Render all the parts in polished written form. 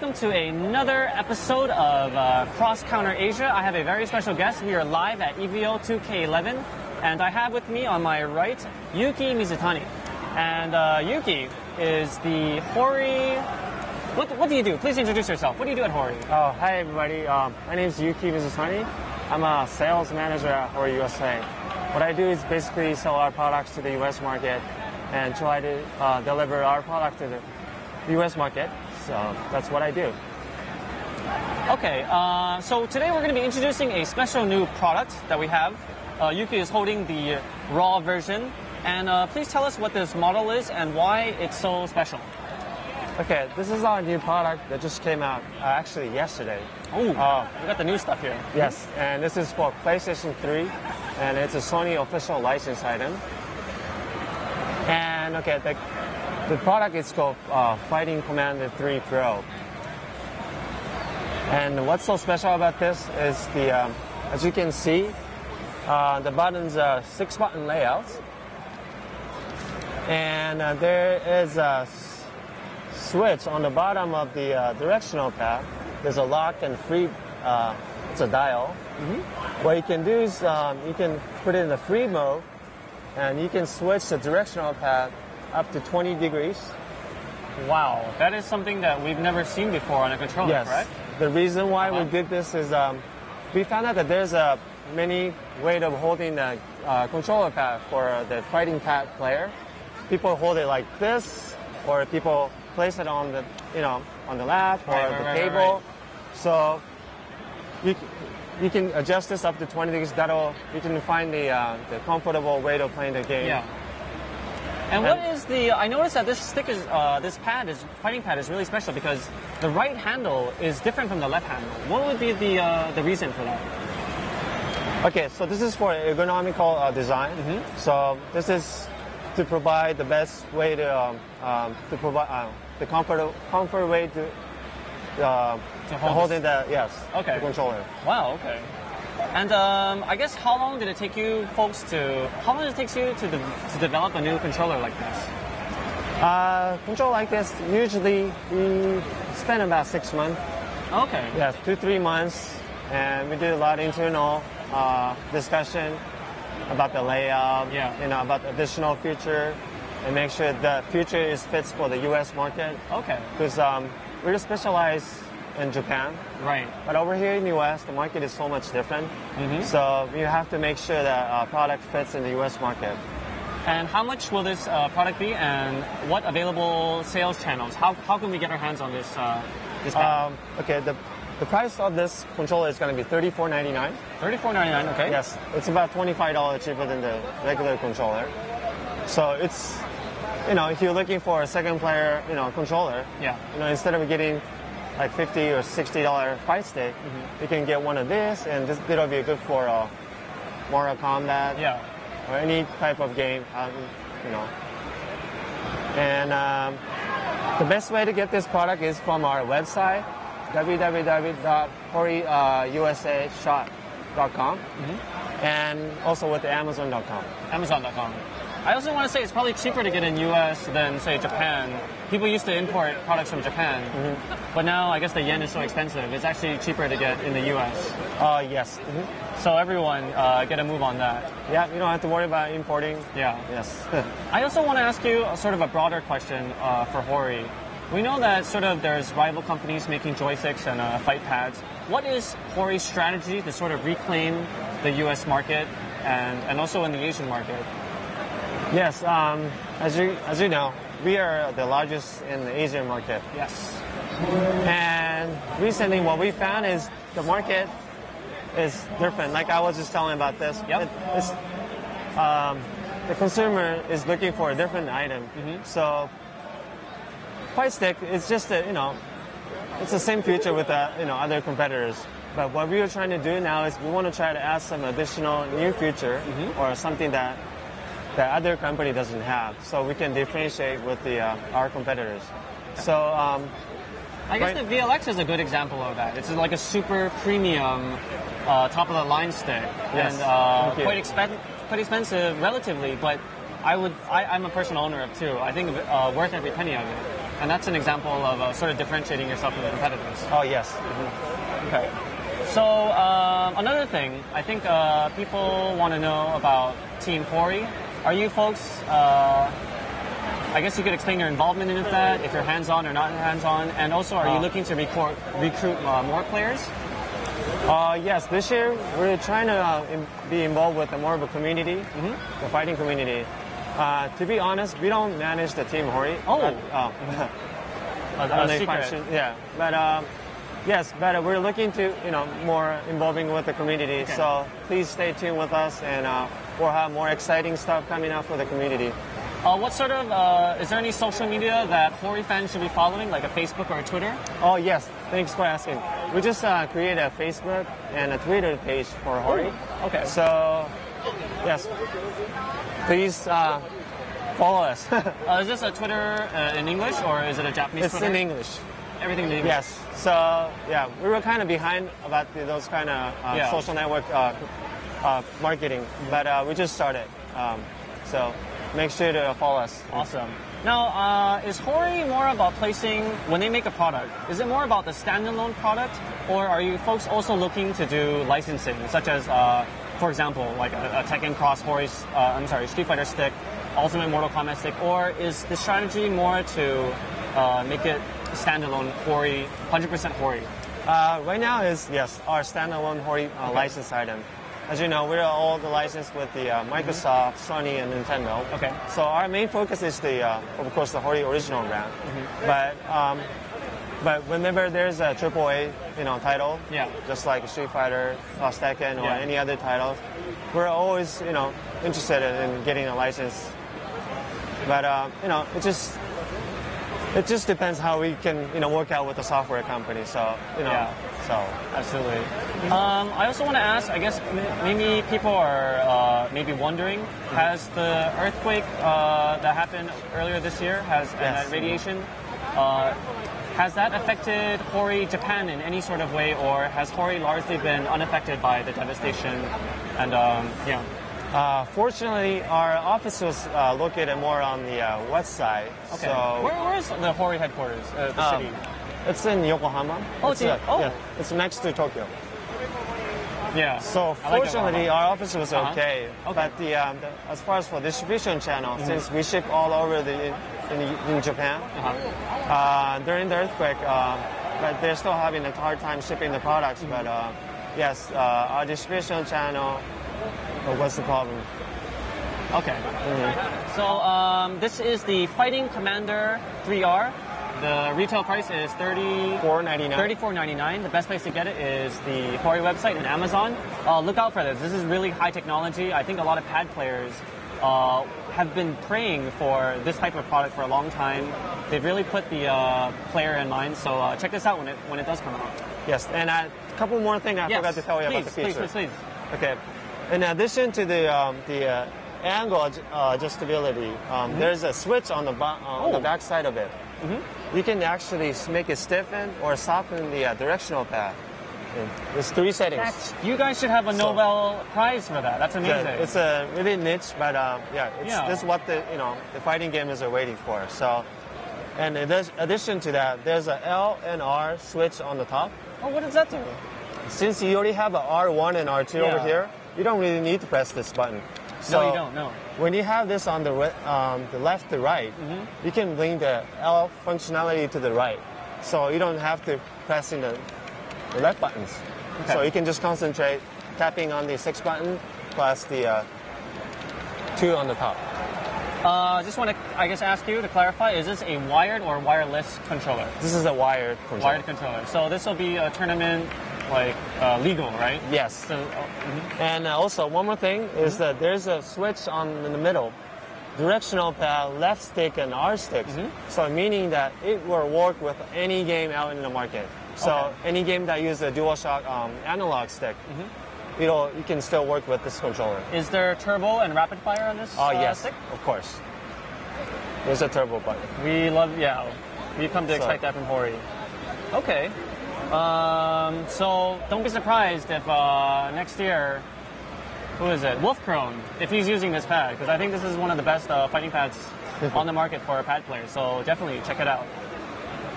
welcome to another episode of Cross Counter Asia. I have a very special guest. We are live at EVO 2K11, and I have with me on my right Yuuki Mizutani. And Yuuki is the Hori. What do you do? Please introduce yourself. What do you do at Hori? Oh, hi everybody. My name is Yuuki Mizutani. I'm a sales manager at Hori USA. What I do is basically sell our products to the US market and try to deliver our product to the US market. So that's what I do. Okay, so today we're going to be introducing a special new product that we have. Yuuki is holding the raw version. And please tell us what this model is and why it's so special. Okay, this is our new product that just came out actually yesterday. Oh, we got the new stuff here. Yes, and this is for PlayStation 3, and it's a Sony official license item. And okay, the product is called Fighting Commander 3 Pro. And what's so special about this is the, as you can see, the buttons are 6-button layouts. And there is a switch on the bottom of the directional pad. There's a lock and free, it's a dial. Mm-hmm. What you can do is you can put it in the free mode, and you can switch the directional pad up to 20 degrees. Wow, that is something that we've never seen before on a controller, yes. Correct? The reason why we did this is we found out that there's a many ways of holding the controller pad for the fighting pad player. People hold it like this, or people place it on the, on the lap or the table. Right. So you can adjust this up to 20 degrees. You can find the comfortable way to play the game. Yeah. And what is the? I noticed that this stick is fighting pad is really special because the right handle is different from the left handle. What would be the reason for that? Okay, so this is for ergonomical design. Mm-hmm. So this is to provide the best way to provide the comfort way to holding the controller. Wow. Okay. And I guess how long did it take you folks to? How long did it take you to develop a new controller like this? Controller like this usually we spend about 6 months. Okay. Yes, 2-3 months, and we did a lot of internal discussion about the layout, about additional feature, and make sure the feature fits for the U.S. market. Okay. Because we're specialized in Japan. Right. But over here in the U.S., the market is so much different. Mm-hmm. So you have to make sure that our product fits in the U.S. market. And how much will this product be, and what available sales channels? How can we get our hands on this product? Okay, the price of this controller is going to be $34.99. $34.99, okay. Yes, it's about $25 cheaper than the regular controller. So it's, if you're looking for a second player, controller, instead of getting like $50 or $60 fight stick, you can get one of this, and it'll be good for Mortal Kombat or any type of game, And the best way to get this product is from our website, www.horiusashop.com, and also with Amazon.com. Amazon.com. I also want to say it's probably cheaper to get in U.S. than, say, Japan. People used to import products from Japan, but now I guess the yen is so expensive. It's actually cheaper to get in the U.S. Yes. So everyone get a move on that. Yeah, you don't have to worry about importing. Yeah. Yes. I also want to ask you sort of a broader question for Hori. We know that there's rival companies making joysticks and fight pads. What is Hori's strategy to sort of reclaim the U.S. market and also in the Asian market? Yes, as you know, we are the largest in the Asian market. Yes. And recently what we found is the market is different. Like I was just telling about this. Yep. The consumer is looking for a different item. Mm-hmm. So fight stick is just it's the same feature with other competitors. But what we are trying to do now is we want to try to add some additional new feature or something that the other company doesn't have, so we can differentiate with our competitors. So I guess the VLX is a good example of that. It's like a super premium top of the line stick, yes. And quite expensive relatively, but I'm a personal owner of two. I think worth every penny of it. And that's an example of sort of differentiating yourself from the competitors. Oh, yes. Okay. So another thing, I think people want to know about Team Hori. Are you folks, I guess you could explain your involvement in that, if you're hands-on or not hands-on, and also are you looking to recruit more players? Yes, this year we're trying to be involved with more of a community, the fighting community. To be honest, we don't manage the Team Hori. Oh. But, secret. Yeah, but yes, but we're looking to more involving with the community. Okay. So please stay tuned with us, and we'll have more exciting stuff coming up for the community. What sort of, is there any social media that Hori fans should be following, like a Facebook or a Twitter? Oh, yes. Thanks for asking. We just created a Facebook and a Twitter page for Hori. Okay. So, yes. Please follow us. Is this a Twitter in English, or is it a Japanese It's Twitter? in English. Everything in English? Yes. So, yeah, we were kind of behind about those kind of social network marketing, but we just started. So make sure to follow us. Awesome. Now, is Hori more about placing, when they make a product, is it more about the standalone product, or are you folks also looking to do licensing, such as, for example, like a Tekken Cross Street Fighter stick, Ultimate Mortal Kombat stick, or is the strategy more to make it standalone Hori, 100% Hori? Right now is, yes, our standalone Hori license item. As you know, we're all the licensed with the Microsoft, Sony, and Nintendo. Okay. So our main focus is of course, the Hori original brand. But whenever there's a AAA, title, just like Street Fighter, Tekken, or any other titles, we're always, interested in getting a license. But it just depends how we can, work out with the software company. So, So absolutely. I also want to ask, I guess maybe people are maybe wondering, has the earthquake that happened earlier this year, and that radiation, has that affected Hori Japan in any sort of way, or has Hori largely been unaffected by the devastation? And fortunately, our office was located more on the west side. Okay. So where is the Hori headquarters, the city? It's in Yokohama. It's next to Tokyo. Yeah. So fortunately, our office was okay. But as far as for distribution channel, since we ship all over in Japan, during the earthquake, but they're still having a hard time shipping the products. But yes, our distribution channel was the problem. Okay. So this is the Fighting Commander 3R. The retail price is $34.99. The best place to get it is the Hori website and Amazon. Look out for this. This is really high technology. I think a lot of pad players have been praying for this type of product for a long time. They've really put the player in mind. So check this out when it does come out. Yes, and a couple more things I forgot to tell you about the feature. Please. Okay. In addition to the angle adjustability, there's a switch on the back side of it. You can actually make it stiffen or soften the directional pad. There's 3 settings. You guys should have a Nobel Prize for that. That's amazing. It's a really niche, but this is what the fighting gamers are waiting for. So, and in addition to that, there's a L and R switch on the top. Oh, what does that do? Since you already have a R1 and R2 over here, you don't really need to press this button. So no, you don't. No. When you have this on the left to right, you can bring the L functionality to the right. So you don't have to press in the left buttons. Okay. So you can just concentrate tapping on the 6 button plus the 2 on the top. Just want to, ask you to clarify, is this a wired or wireless controller? This is a wired controller. Wired controller. So this will be a tournament, legal, right? Yes. So, And also, one more thing is that there's a switch in the middle. Directional pad, left stick, and R sticks. So meaning that it will work with any game out in the market. So any game that uses a DualShock analog stick, you can still work with this controller. Is there turbo and rapid fire on this yes, stick? Of course. There's a turbo button. We come to expect that from Hori. Okay. So don't be surprised if next year who is it? Wolfcrone, if he's using this pad, because I think this is one of the best fighting pads on the market for pad players. So definitely check it out.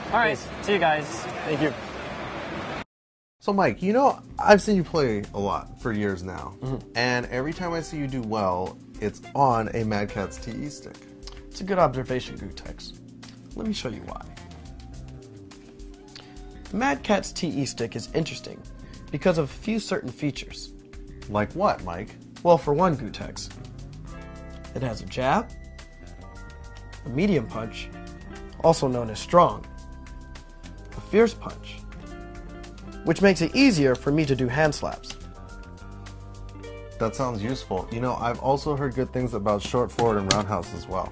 All right, see you guys. Thank you. So Mike, you know, I've seen you play a lot for years now, and every time I see you do well, it's on a Mad CATZ TE stick. It's a good observation, Gutex. Let me show you why. The Mad CATZ TE stick is interesting because of a few certain features. Like what, Mike? Well, for one, Gutex, it has a jab, a medium punch, also known as strong, a fierce punch, which makes it easier for me to do hand slaps. That sounds useful. You know, I've also heard good things about short forward and roundhouse as well.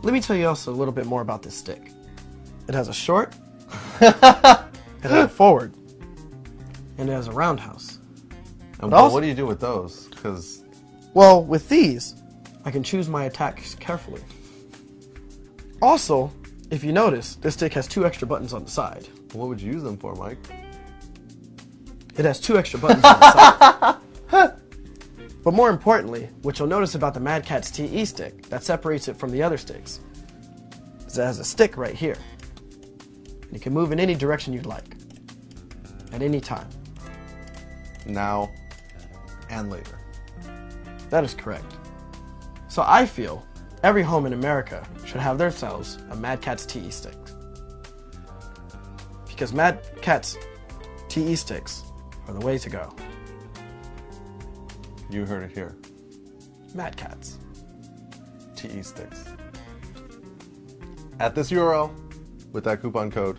Let me tell you also a little bit more about this stick. It has a short, it has a forward, and it has a roundhouse. And But also- what do you do with those? Because Well, with these, I can choose my attacks carefully. Also, if you notice, this stick has 2 extra buttons on the side. what would you use them for, Mike? It has 2 extra buttons on the side. But more importantly, what you'll notice about the Mad CATZ TE stick that separates it from the other sticks is it has a stick right here. And you can move in any direction you'd like, at any time. Now and later. That is correct. So I feel every home in America should have themselves a Mad CATZ TE stick. Because Mad CATZ TE sticks are the way to go. You heard it here. Mad CATZ. TE sticks. At this URL with that coupon code